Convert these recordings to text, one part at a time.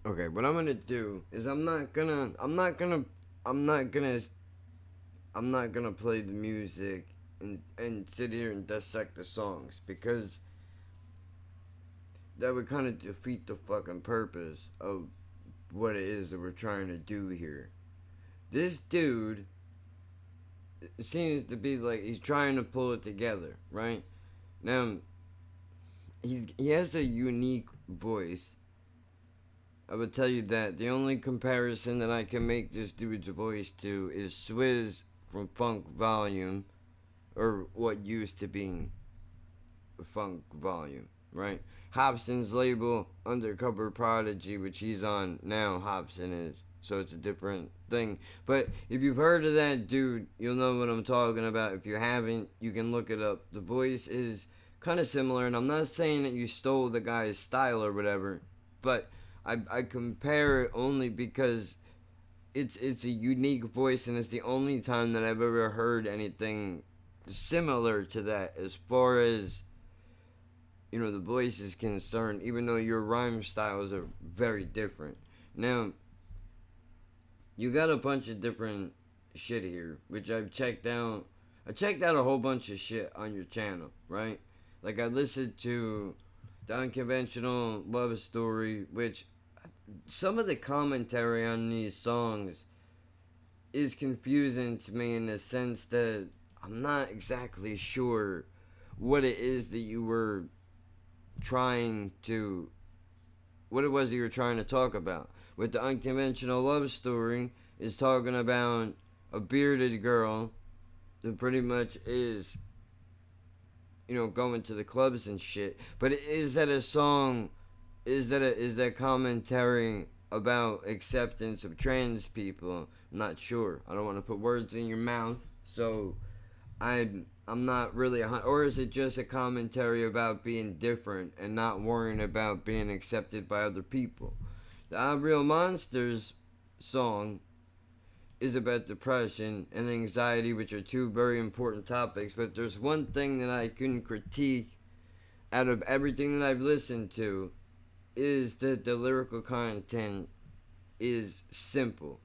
Okay, what I'm gonna do is I'm not gonna play the music and sit here and dissect the songs because that would kind of defeat the fucking purpose of what it is that we're trying to do here. This dude seems to be like he's trying to pull it together, right? Now, he has a unique voice. I would tell you that the only comparison that I can make this dude's voice to is Swizz from Funk Volume, or what used to be Funk Volume, right? Hobson's label, Undercover Prodigy, which he's on now, Hobson is. So it's a different thing. But if you've heard of that dude, you'll know what I'm talking about. If you haven't, you can look it up. The voice is kind of similar, and I'm not saying that you stole the guy's style or whatever, but I compare it only because it's a unique voice, and it's the only time that I've ever heard anything similar to that as far as the voice is concerned, even though your rhyme styles are very different. Now, you got a bunch of different shit here, which I've checked out. I checked out a whole bunch of shit on your channel, right? Like, I listened to the Unconventional Love Story, which some of the commentary on these songs is confusing to me in the sense that I'm not exactly sure what it is that you were trying to what it was that you were trying to talk about. With the Unconventional Love Story is talking about a bearded girl that pretty much is, going to the clubs and shit. But is that a song? Is that commentary about acceptance of trans people? I'm not sure. I don't want to put words in your mouth. So I'm not really or is it just a commentary about being different and not worrying about being accepted by other people? The I'm Real Monsters song is about depression and anxiety, which are two very important topics. But there's one thing that I can critique out of everything that I've listened to is that the lyrical content is simple.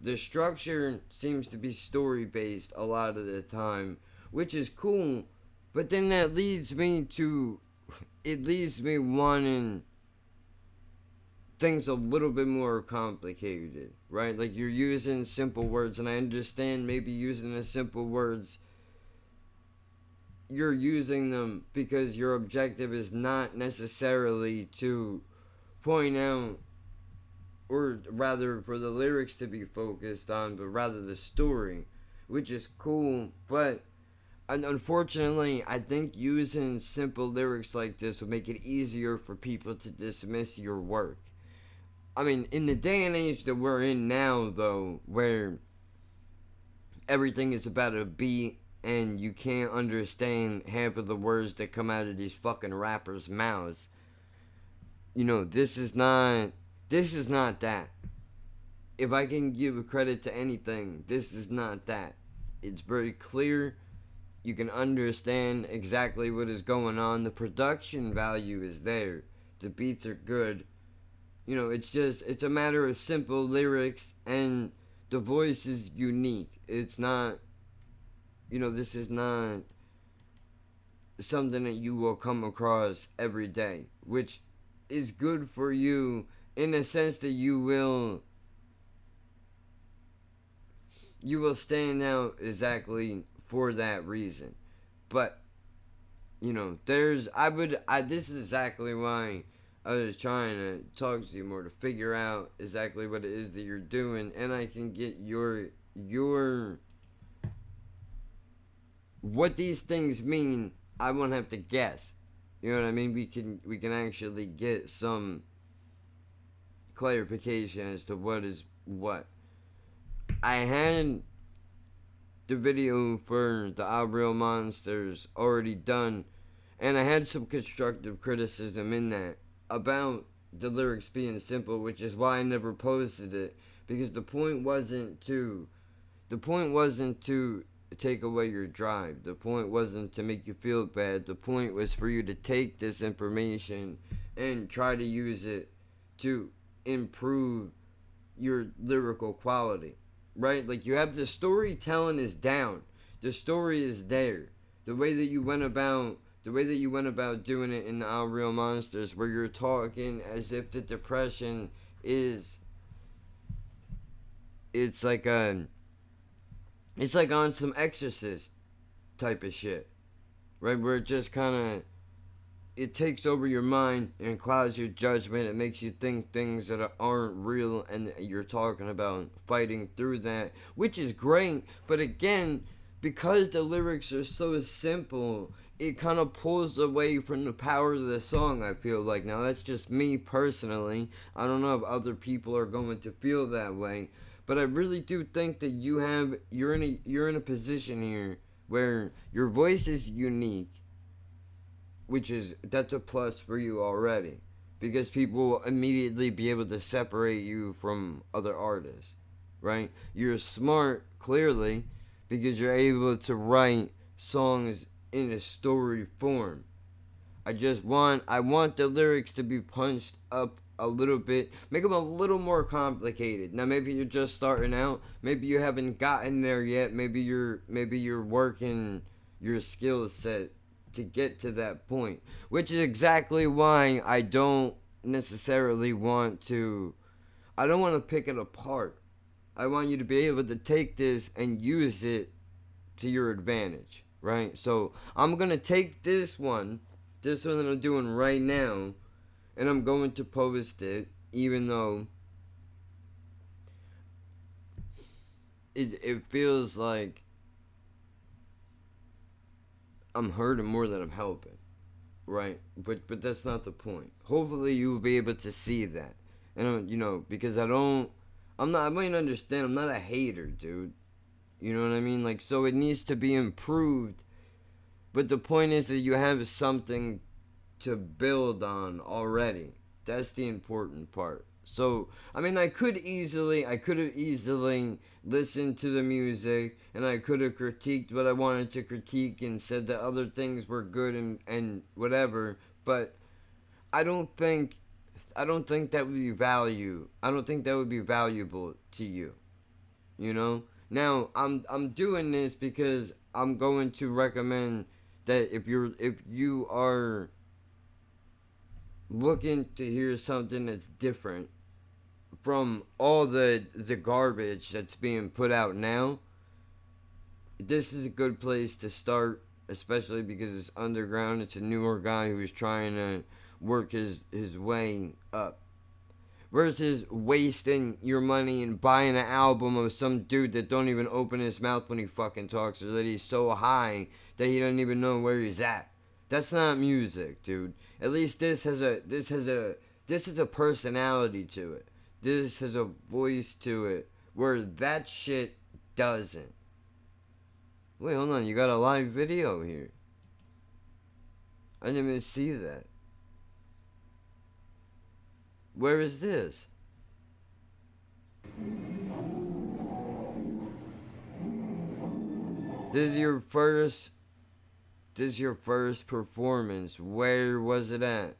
The structure seems to be story based a lot of the time, which is cool, but then that leads me to it leaves me wanting things a little bit more complicated, right? Like you're using simple words, and I understand maybe using the simple words, you're using them because your objective is not necessarily to point out, or rather for the lyrics to be focused on, but rather the story, which is cool. But unfortunately, I think using simple lyrics like this would make it easier for people to dismiss your work. I mean, in the day and age that we're in now, though, where everything is about a beat and you can't understand half of the words that come out of these fucking rappers' mouths, this is not that. If I can give credit to anything, this is not that. It's very clear. You can understand exactly what is going on. The production value is there. The beats are good. It's a matter of simple lyrics, and the voice is unique. It's not, this is not something that you will come across every day, which is good for you in the sense that you will stand out exactly for that reason. But this is exactly why I was trying to talk to you more, to figure out exactly what it is that you're doing, and I can get your what these things mean. I won't have to guess. You know what I mean? We can actually get some clarification as to what is what. I had the video for the Real Monsters already done, and I had some constructive criticism in that about the lyrics being simple, which is why I never posted it, because the point wasn't to take away your drive. The point wasn't to make you feel bad. The point was for you to take this information and try to use it to improve your lyrical quality, right? Like, you have the storytelling is down, the story is there. The way that you went about doing it in the Our Real Monsters, where you're talking as if the depression is, it's like a, it's like on some Exorcist type of shit, right? Where it just kind of, it takes over your mind and clouds your judgment. It makes you think things that aren't real, and you're talking about fighting through that, which is great. But again, because the lyrics are so simple, it kind of pulls away from the power of the song, I feel like. Now, that's just me personally. I don't know if other people are going to feel that way, but I really do think that you're in a position here where your voice is unique, which is, that's a plus for you already, because people will immediately be able to separate you from other artists, right? You're smart, clearly, because you're able to write songs in a story form. I want the lyrics to be punched up a little bit, make them a little more complicated. Now, maybe you're just starting out, maybe you haven't gotten there yet, maybe you're working your skill set to get to that point, which is exactly why I don't necessarily want to, I don't want to pick it apart. I want you to be able to take this and use it to your advantage, right? So I'm going to take this one that I'm doing right now, and I'm going to post it, even though it feels like I'm hurting more than I'm helping, right? But that's not the point. Hopefully you'll be able to see that, and because I might understand. I'm not a hater, dude. You know what I mean? Like, so it needs to be improved, but the point is that you have something to build on already. That's the important part. So, I mean, I could have easily listened to the music, and I could have critiqued what I wanted to critique and said that other things were good and whatever, but I don't think that would be I don't think that would be valuable to you. You know? Now, I'm doing this because I'm going to recommend that if you are looking to hear something that's different from all the garbage that's being put out now, this is a good place to start, especially because it's underground. It's a newer guy who's trying to work his way up, versus wasting your money and buying an album of some dude that don't even open his mouth when he fucking talks, or that he's so high that he doesn't even know where he's at. That's not music, dude. At least this has a personality to it. This has a voice to it, where that shit doesn't. Wait, hold on. You got a live video here. I didn't even see that. Where is this? This is your first performance. Where was it at?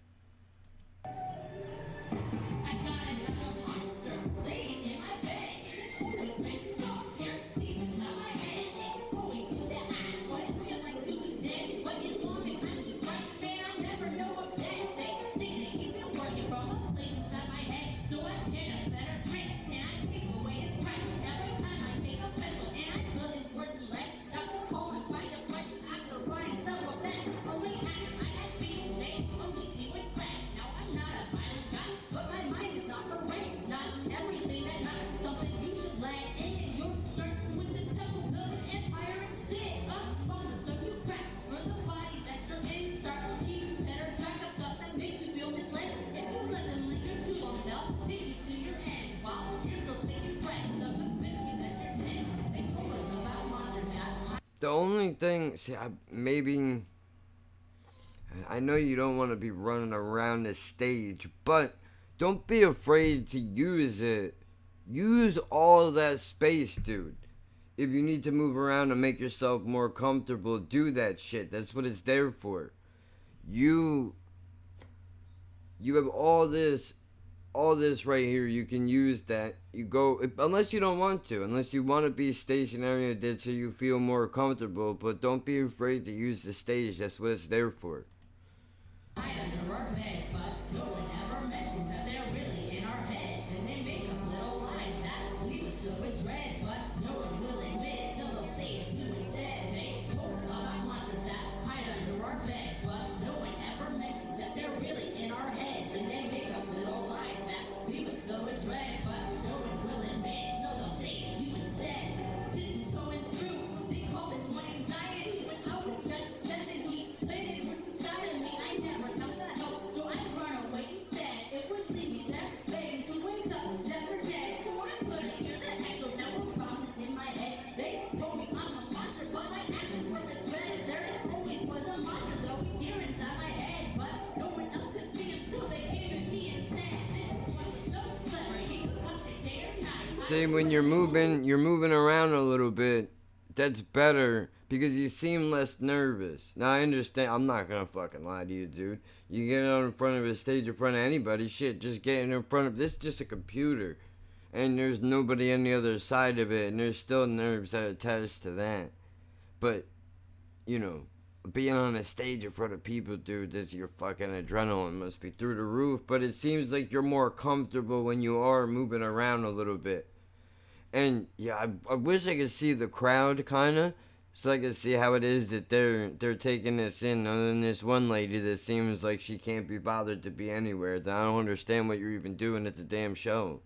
The only thing, see, I know you don't want to be running around the stage, but don't be afraid to use it. Use all of that space, dude. If you need to move around and make yourself more comfortable, do that shit. That's what it's there for. You have all this all this right here, you can use that. You go, unless you don't want to, unless you want to be stationary and did so you feel more comfortable, but don't be afraid to use the stage. That's what it's there for. See, when you're moving around a little bit, that's better because you seem less nervous. Now, I understand, I'm not gonna fucking lie to you, dude. You get on in front of a stage in front of anybody, shit, just getting in front of, this is just a computer. And there's nobody on the other side of it, and there's still nerves that are attached to that. But, you know, being on a stage in front of people, dude, this your fucking adrenaline must be through the roof. But it seems like you're more comfortable when you are moving around a little bit. And yeah, I wish I could see the crowd kinda, so I could see how it is that they're taking this in. Other than this one lady that seems like she can't be bothered to be anywhere. That I don't understand what you're even doing at the damn show.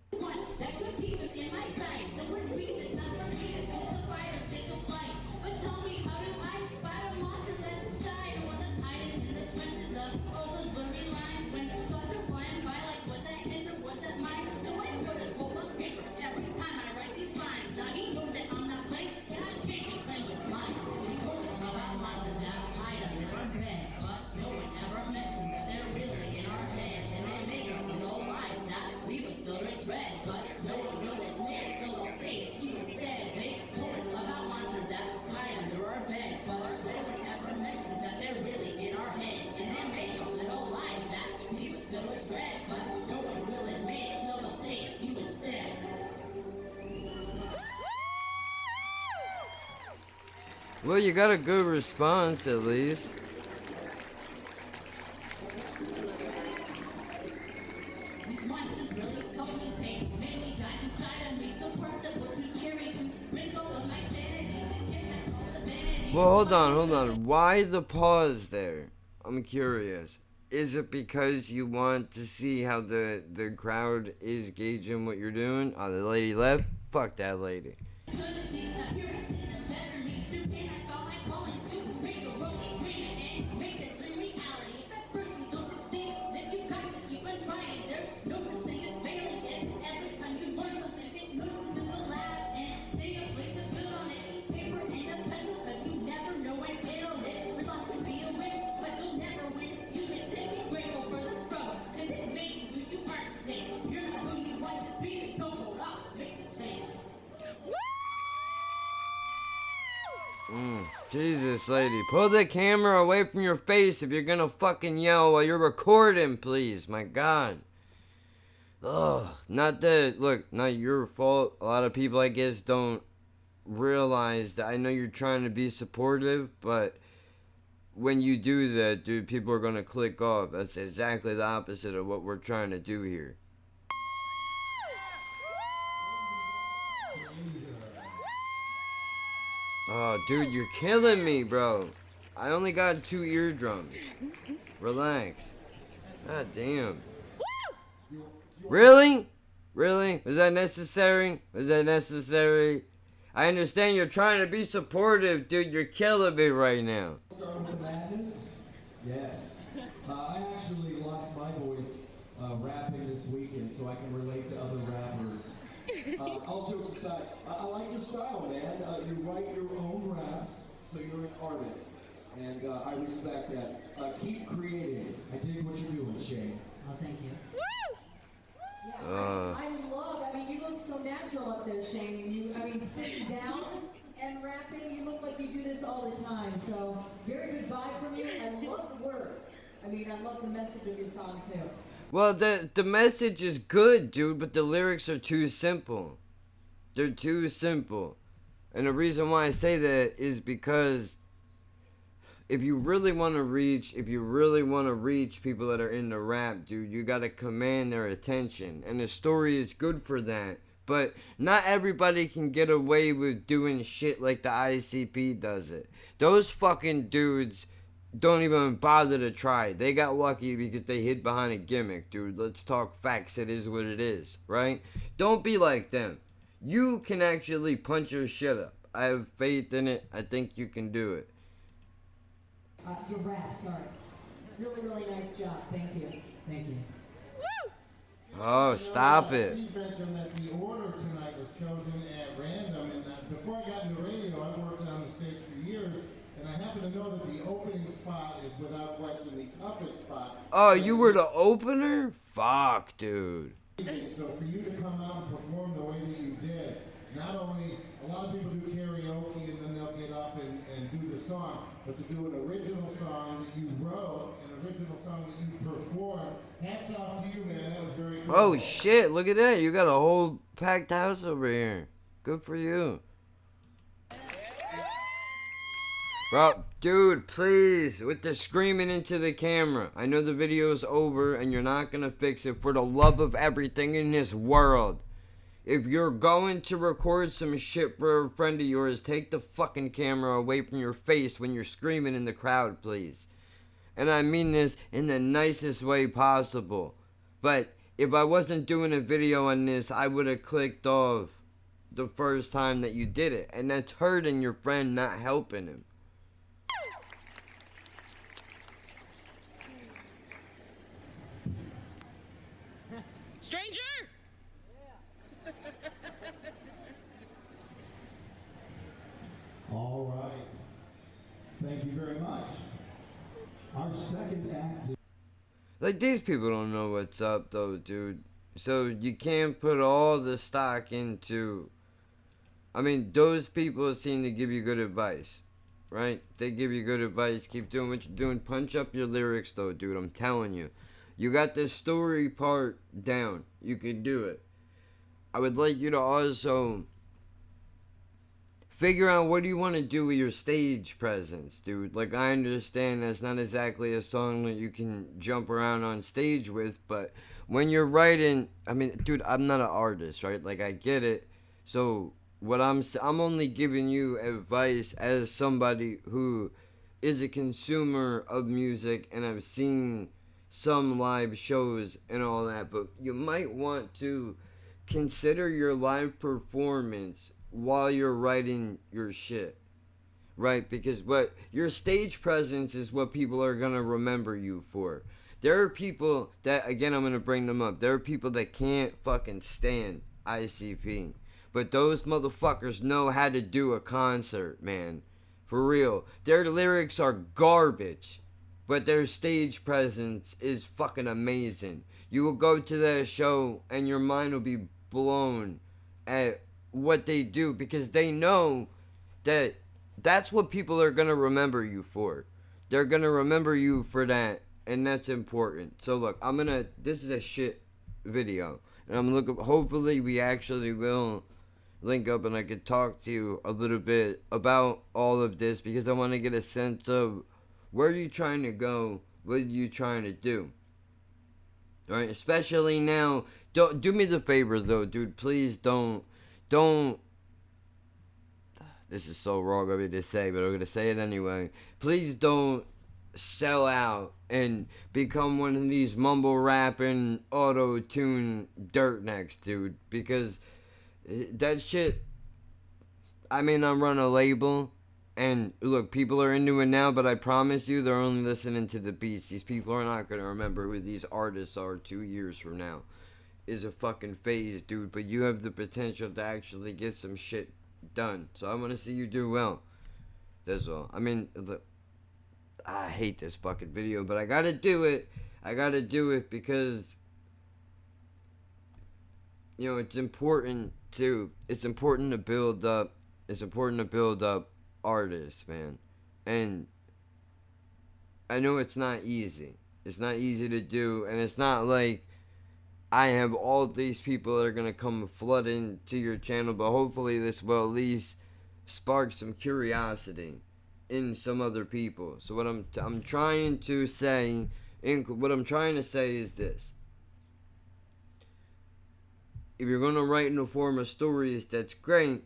Well, you got a good response at least. Well, hold on. Why the pause there? I'm curious. Is it because you want to see how the crowd is gauging what you're doing? Oh, the lady left? Fuck that lady. Jesus, lady. Pull the camera away from your face if you're gonna fucking yell while you're recording, please. My God. Ugh. Not that, look, not your fault. A lot of people, I guess, don't realize that. I know you're trying to be supportive, but when you do that, dude, people are gonna click off. That's exactly the opposite of what we're trying to do here. Oh, dude, you're killing me, bro. I only got 2 eardrums. Relax. God damn. Really? Really? Was that necessary? Was that necessary? I understand you're trying to be supportive, dude. You're killing me right now. Start with madness? Yes. I actually lost my voice rapping this weekend, so I can relate to other rappers. All jokes aside, I like your style, man. You write your own raps, so you're an artist. And I respect that. Keep creating. I dig what you're doing, Shane. Oh, thank you. Yeah, I mean, you look so natural up there, Shane. Sitting down and rapping, you look like you do this all the time. So, very good vibe from you. I love the words. I love the message of your song, too. Well, the message is good, dude, but the lyrics are too simple. They're too simple. And the reason why I say that is because if you really want to reach people that are into rap, dude, you got to command their attention. And the story is good for that. But not everybody can get away with doing shit like the ICP does it. Those fucking dudes don't even bother to try. They got lucky because they hid behind a gimmick, dude. Let's talk facts. It is what it is, right? Don't be like them. You can actually punch your shit up. I have faith in it. I think you can do it. Your rap, sorry. Really, really nice job. Thank you. Thank you. Oh, stop it. Steve mentioned that the order tonight was chosen at random, and before I got into radio, I worked on the stage for years, and I happen to know that the opening spot is without question the toughest spot. Oh, you were the opener? Fuck, dude. So for you to come out and perform the way that you did, not only, a lot of people do karaoke and then they'll get up and do the song, but to do an original song that you wrote, an original song that you performed, hats off to you, man. That was very cool. Oh, shit. Look at that. You got a whole packed house over here. Good for you. Bro, dude, please, with the screaming into the camera. I know the video's over and you're not gonna fix it. For the love of everything in this world, if you're going to record some shit for a friend of yours, take the fucking camera away from your face when you're screaming in the crowd, please. And I mean this in the nicest way possible. But if I wasn't doing a video on this, I would have clicked off the first time that you did it. And that's hurting your friend, not helping him. Stranger! All right. Thank you very much. Our second act. Like, these people don't know what's up, though, dude. So you can't put all the stock into... I mean, those people seem to give you good advice, right? They give you good advice. Keep doing what you're doing. Punch up your lyrics, though, dude. I'm telling you. You got the story part down. You can do it. I would like you to also figure out what do you want to do with your stage presence, dude. Like, I understand that's not exactly a song that you can jump around on stage with, but when you're writing, I mean, dude, I'm not an artist, right? Like, I get it. So what I'm only giving you advice as somebody who is a consumer of music, and I've seen some live shows and all that, but you might want to consider your live performance while you're writing your shit, right? Because what your stage presence is what people are gonna remember you for. There are people that, again, I'm gonna bring them up, there are people that can't fucking stand ICP, but those motherfuckers know how to do a concert, man. For real. Their lyrics are garbage, but their stage presence is fucking amazing. You will go to their show and your mind will be blown at what they do, because they know that that's what people are going to remember you for. They're going to remember you for that, and that's important. So look, this is a shit video, and I'm looking, hopefully we actually will link up and I could talk to you a little bit about all of this, because I want to get a sense of where are you trying to go, what are you trying to do. Alright, especially now, don't do me the favor though, dude, please don't, this is so wrong of me to say, but I'm gonna say it anyway. Please don't sell out and become one of these mumble rapping, auto-tune dirt necks, dude, because that shit, I may not run a label, and look, people are into it now, but I promise you they're only listening to the beats. These people are not going to remember who these artists are 2 years from now. Is a fucking phase, dude, but you have the potential to actually get some shit done. So I want to see you do well. That's all. I mean, I hate this fucking video, but I gotta do it. I gotta do it because, you know, it's important to build up. It's important to build up artists, man. And I know it's not easy. It's not easy to do, and it's not like I have all these people that are gonna come flood into your channel, but hopefully this will at least spark some curiosity in some other people. So what I'm trying to say, is this: if you're gonna write in the form of stories, that's great,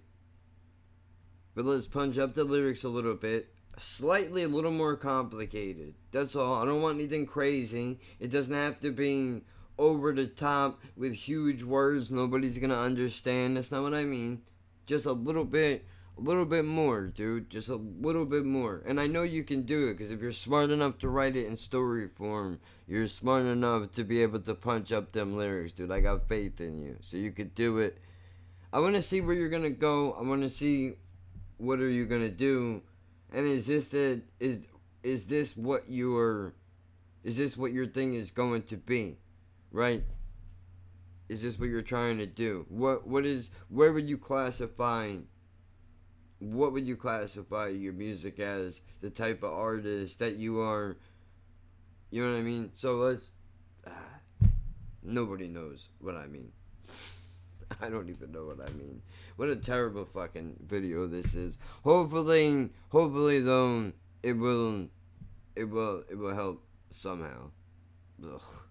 but let's punch up the lyrics a little bit, slightly a little more complicated. That's all. I don't want anything crazy. It doesn't have to be over the top with huge words nobody's gonna understand. That's not what I mean. Just a little bit more, dude. Just a little bit more. And I know you can do it, because if you're smart enough to write it in story form, you're smart enough to be able to punch up them lyrics, dude. I got faith in you, so you could do it. I want to see where you're gonna go. I want to see what are you gonna do, and is this what your thing is going to be, right? Is this what you're trying to do? What would you classify your music as, the type of artist that you are? You know what I mean? So nobody knows what I mean. I don't even know what I mean. What a terrible fucking video this is. Hopefully though, it will help somehow. Ugh.